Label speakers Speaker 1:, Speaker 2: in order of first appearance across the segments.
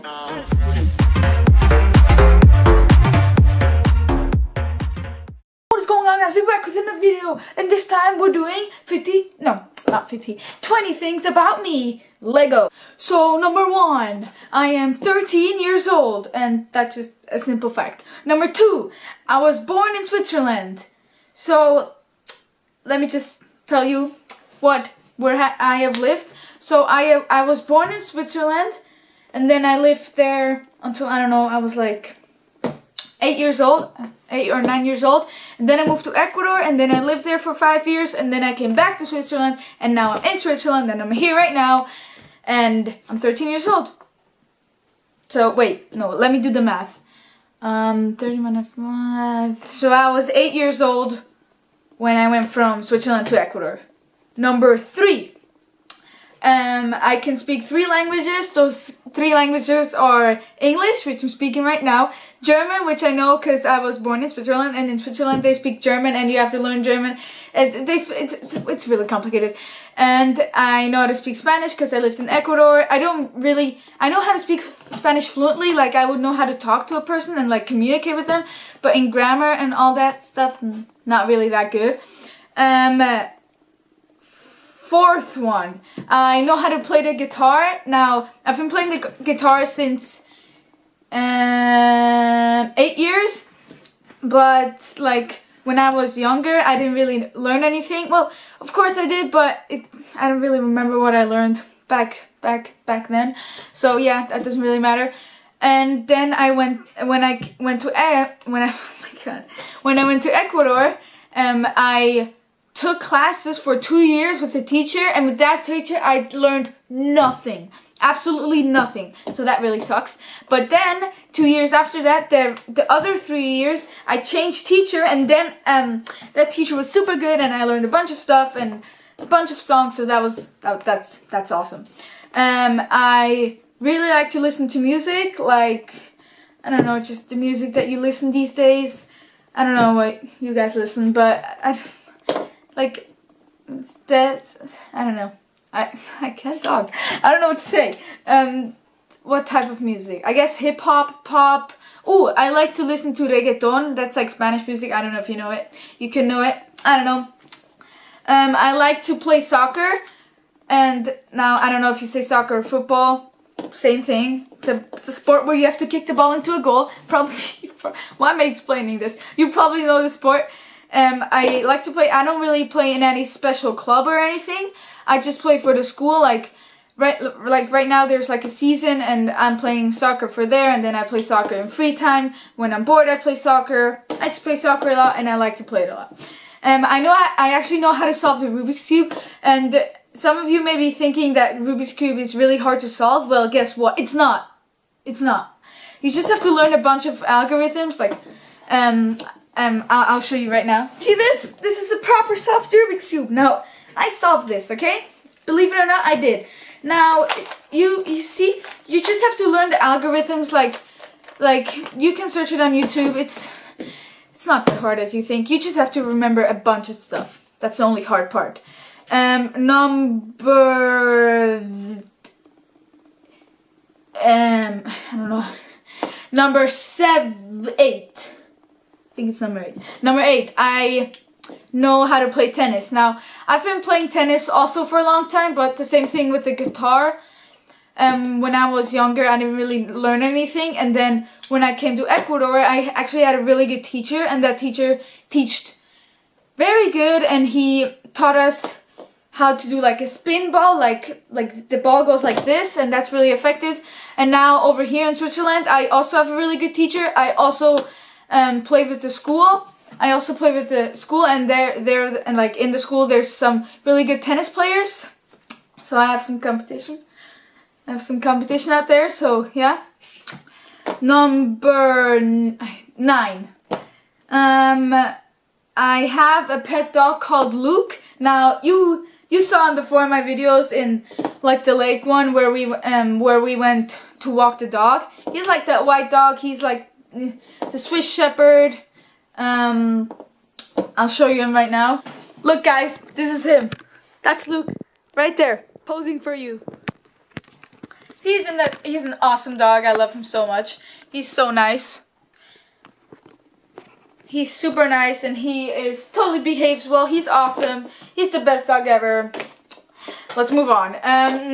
Speaker 1: What is going on, guys? We're back with another video, and this time we're doing 20 things about me, Lego. So number 1, I am 13 years old, and that's just a simple fact. Number 2, I was born in Switzerland. So let me just tell you where I have lived. So I was born in Switzerland, and then I lived there until, I don't know, I was like 8 or 9 years old, and then I moved to Ecuador, and then I lived there for 5 years, and then I came back to Switzerland, and now I'm in Switzerland, and I'm here right now, and I'm 13 years old. So wait, no, let me do the math. 30 minus 5. So I was 8 years old when I went from Switzerland to Ecuador. Number 3. I can speak 3 languages. Those 3 languages are English, which I'm speaking right now, German, which I know because I was born in Switzerland, and in Switzerland they speak German, and you have to learn German. It's really complicated. And I know how to speak Spanish because I lived in Ecuador. I know how to speak Spanish fluently, like I would know how to talk to a person and like communicate with them, but in grammar and all that stuff, not really that good. 4th one, I know how to play the guitar. Now, I've been playing the guitar since 8 years, but like when I was younger, I didn't really learn anything. Well, of course I did, but I don't really remember what I learned back then. So yeah, that doesn't really matter. And then when I went to Ecuador, I took classes for 2 years with a teacher, and with that teacher I learned nothing, absolutely nothing, so that really sucks. But then 2 years after that, the other 3 years I changed teacher, and then that teacher was super good, and I learned a bunch of stuff and a bunch of songs, so that's awesome. I really like to listen to music, like, I don't know, just the music that you listen these days. I don't know what you guys listen, but like that, I don't know. I can't talk. I don't know what to say. What type of music? I guess hip hop, pop. Oh, I like to listen to reggaeton. That's like Spanish music. I don't know if you know it. You can know it. I don't know. I like to play soccer. And now I don't know if you say soccer or football. Same thing. The sport where you have to kick the ball into a goal. Probably. Why am I explaining this? You probably know the sport. I like to play. I don't really play in any special club or anything. I just play for the school. Like right now, there's like a season, and I'm playing soccer for there. And then I play soccer in free time. When I'm bored, I play soccer. I just play soccer a lot, and I like to play it a lot. I actually know how to solve the Rubik's Cube, and some of you may be thinking that Rubik's Cube is really hard to solve. Well, guess what? It's not. It's not. You just have to learn a bunch of algorithms, like I'll show you right now. See this? This is a proper solved Rubik's Cube. Now, I solved this, okay? Believe it or not, I did. Now, you see, you just have to learn the algorithms, like you can search it on YouTube. It's not that hard as you think. You just have to remember a bunch of stuff. That's the only hard part. I don't know. Number 8. I think it's number 8. Number 8, I know how to play tennis. Now, I've been playing tennis also for a long time, but the same thing with the guitar. When I was younger, I didn't really learn anything, and then when I came to Ecuador, I actually had a really good teacher, and that teacher taught very good, and he taught us how to do like a spin ball, like the ball goes like this, and that's really effective. And now over here in Switzerland, I also have a really good teacher. I also play with the school. And and like in the school, there's some really good tennis players. So I have some competition. I have some competition out there. So yeah. Number 9. I have a pet dog called Luke. Now you saw him before in my videos in like the lake one where we went to walk the dog. He's like that white dog. He's like the Swiss Shepherd. I'll show you him right now. Look guys, this is him. That's Luke right there, posing for you. He's an awesome dog. I love him so much. He's so nice. He's super nice and he is totally behaves well. He's awesome. He's the best dog ever. Let's move on.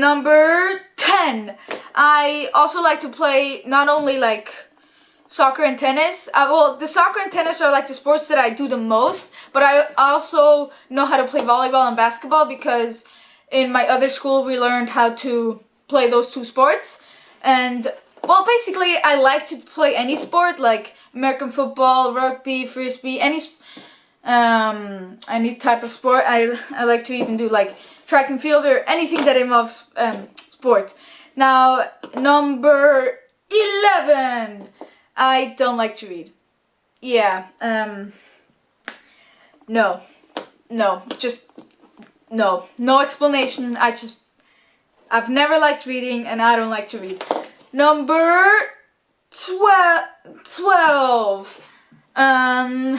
Speaker 1: Number 10. I also like to play not only like soccer and tennis. Well, the soccer and tennis are like the sports that I do the most, but I also know how to play volleyball and basketball because in my other school we learned how to play those two sports. And well, basically I like to play any sport like American football, rugby, frisbee, any type of sport. I like to even do like track and field or anything that involves sport. Now, number 11. I don't like to read. Yeah, no, just no explanation. I've never liked reading and I don't like to read. Number 12. I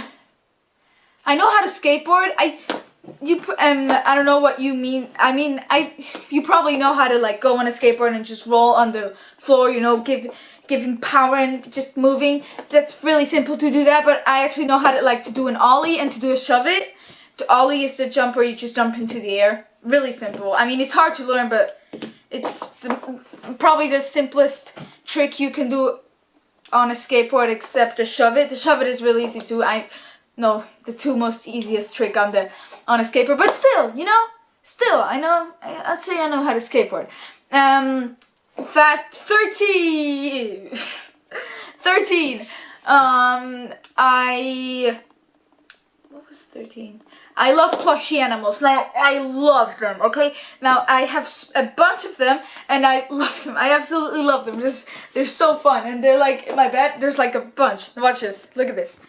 Speaker 1: know how to skateboard. I don't know what you mean. I mean, you probably know how to like go on a skateboard and just roll on the floor, you know, giving power and just moving. That's really simple to do that, but I actually know how to like to do an ollie and to do a shove it. The ollie is the jump where you just jump into the air. Really simple. I mean, it's hard to learn, but it's probably the simplest trick you can do on a skateboard except the shove it. The shove it is really easy too. I know the two most easiest trick on a skateboard, but still, you know, I know. I'd say I know how to skateboard. Fact 13. 13. What was 13? I love plushie animals. Now, I love them, okay? Now, I have a bunch of them, and I love them. I absolutely love them. They're so fun, and they're like, in my bed, there's like a bunch. Watch this. Look at this.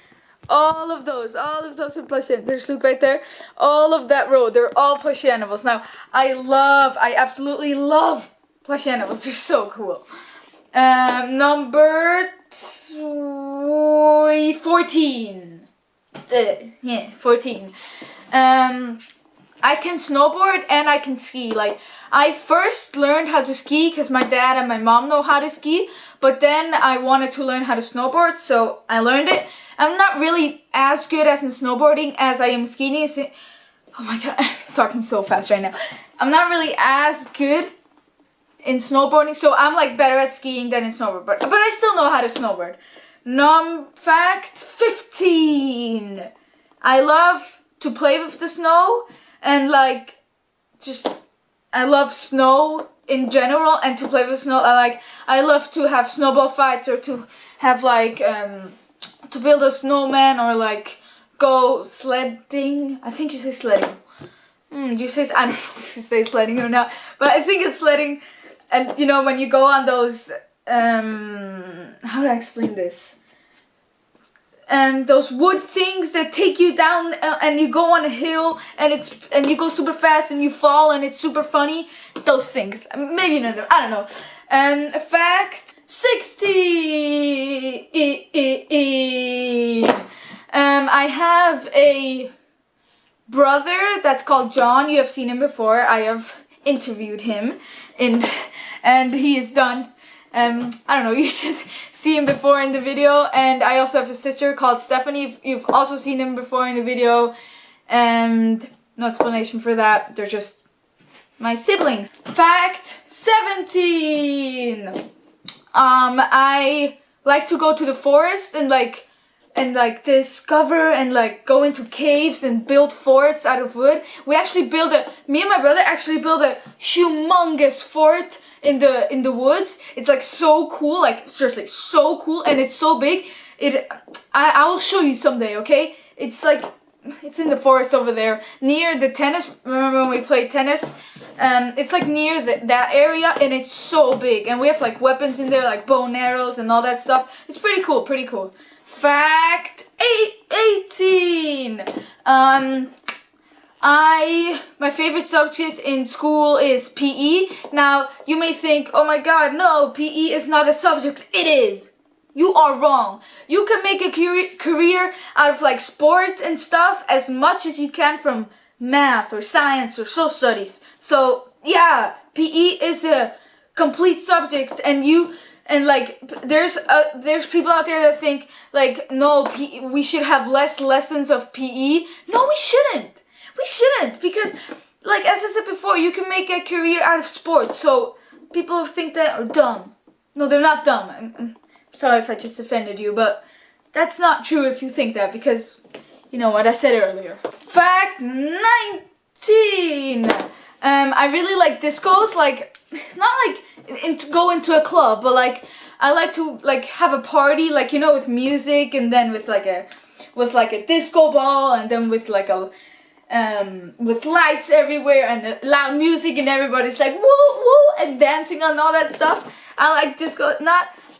Speaker 1: All of those are plushie. There's Luke right there. All of that row, they're all plushie animals. Now, I absolutely love plushie animals. They're so cool. Number 14. 14. I can snowboard and I can ski. Like, I first learned how to ski because my dad and my mom know how to ski, but then I wanted to learn how to snowboard, so I learned it. I'm not really as good as in snowboarding as I am skiing. Oh my god, I'm talking so fast right now. I'm not really as good in snowboarding, so I'm like better at skiing than in snowboard, but I still know how to snowboard. Fact 15. I love to play with the snow and like I love snow in general and to play with snow. I love to have snowball fights or to have like to build a snowman or like go sledding. I think you say sledding. Do you say, I don't know if you say sledding or not, but I think it's sledding. And you know, when you go on those how do I explain this? Those wood things that take you down and you go on a hill and you go super fast and you fall and it's super funny. Those things. Maybe you know them. I don't know. Fact 16. I have a brother that's called John. You have seen him before. I have interviewed him and he is done. I don't know, you just see him before in the video. And I also have a sister called Stephanie. You've also seen him before in the video. And no explanation for that. They're just my siblings. Fact 17. I like to go to the forest and discover and like go into caves and build forts out of wood. Me and my brother actually built a humongous fort in the woods. It's like so cool, like seriously so cool, and it's so big. I will show you someday, okay? It's in the forest over there near the tennis. Remember when we played tennis? It's like near that area, and it's so big, and we have like weapons in there like bow and arrows and all that stuff. It's pretty cool. Fact 18. My favorite subject in school is PE. Now, you may think, oh my god, no, PE is not a subject. It is. You are wrong. You can make a career out of like sport and stuff as much as you can from math or science or social studies. So, yeah, PE is a complete subjects, and like there's people out there that think like, no, we should have less lessons of PE. No, we shouldn't. We shouldn't, because like as I said before, you can make a career out of sports. So people who think that are dumb. No, they're not dumb. I'm sorry if I just offended you, but that's not true if you think that, because you know what I said earlier. Fact 19. I really like discos, like not like go into a club, but like I like to like have a party, like, you know, with music, and then with like a disco ball, and then with like a with lights everywhere and loud music, and everybody's like woo woo and dancing and all that stuff. I like disco,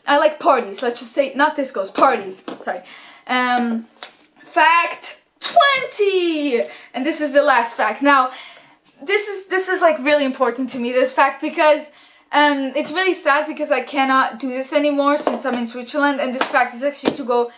Speaker 1: I like parties. Let's just say not discos, parties. Sorry. Fact 20, and this is the last fact. Now, this is like really important to me, this fact, because it's really sad because I cannot do this anymore since I'm in Switzerland, and this fact is actually to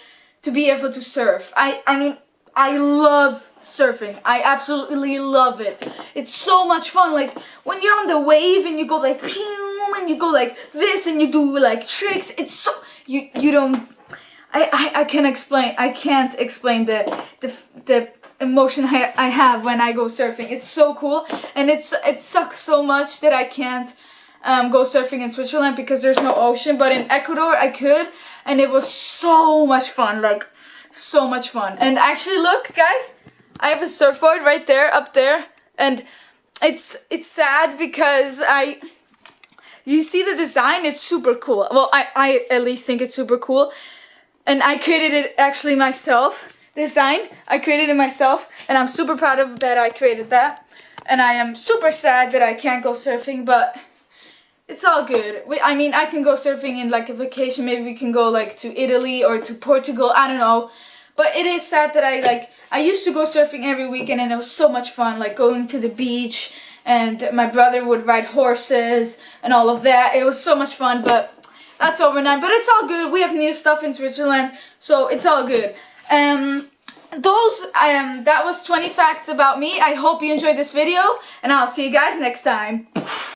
Speaker 1: be able to surf. I mean, I love surfing. I absolutely love it. It's so much fun. Like when you're on the wave and you go like pew, and you go like this, and you do like tricks. It's so you don't. I can't explain the emotion I have when I go surfing. It's so cool, and it sucks so much that I can't go surfing in Switzerland because there's no ocean. But in Ecuador I could, and it was so much fun, like so much fun. And actually, look guys, I have a surfboard right there, up there, and it's sad because you see the design, it's super cool. Well, I at least think it's super cool. And I created it actually myself. Design, I created it myself, and I'm super proud of that I created that. And I am super sad that I can't go surfing, but it's all good. I mean, I can go surfing in like a vacation. Maybe we can go like to Italy or to Portugal. I don't know. But it is sad that I used to go surfing every weekend, and it was so much fun, like going to the beach, and my brother would ride horses and all of that. It was so much fun, but that's over now, but it's all good. We have new stuff in Switzerland, so it's all good. That was 20 facts about me. I hope you enjoyed this video, and I'll see you guys next time.